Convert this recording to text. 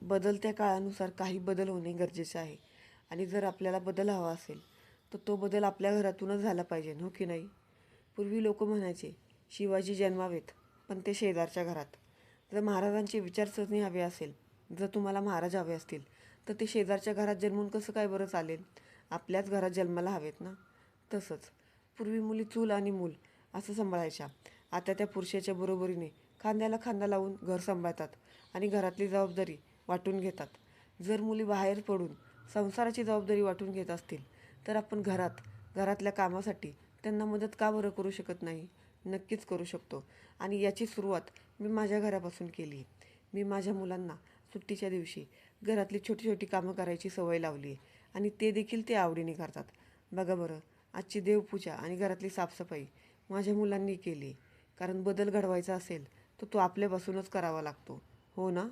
बदलत्या काळानुसार काही बदल होणे गरजेचे आहे. आणि जर आपल्याला बदल हवा असेल तर तो बदल आपल्या घरातूनच झाला पाहिजे, हो की नाही? पूर्वी लोक म्हणायचे शिवाजी जन्मावेत पण ते शेजारच्या घरात. जर महाराजांची विचारसरणी हवी असेल, जर तुम्हाला महाराज हवे असतील तर ते शेजारच्या घरात जन्मून कसं काय बरं चालेल? आपल्याच घरात जन्माला हवेत ना. तसंच पूर्वी मुली चूल आणि मूल असं सांभाळायच्या. आता त्या पुरुषाच्या बरोबरीने खांद्याला खांदा लावून घर सांभाळतात आणि घरातली जबाबदारी वाटून घेतात. जर मुली बाहेर पडून संसाराची जबाबदारी वाटून घेत असतील तर आपण घरातल्या कामासाठी त्यांना मदत का बरं करू शकत नाही? नक्कीच करू शकतो. आणि याची सुरुवात मी माझ्या घरापासून केली. मी माझ्या मुलांना सुट्टीच्या दिवशी घरातली छोटी छोटी कामं करायची सवय लावली आहे आणि ते देखील ते आवडीने करतात. बघा बरं, आजची देवपूजा आणि घरातली साफसफाई माझ्या मुलांनी केली. कारण बदल घडवायचा असेल तर तो आपल्यापासूनच करावा लागतो, हो ना?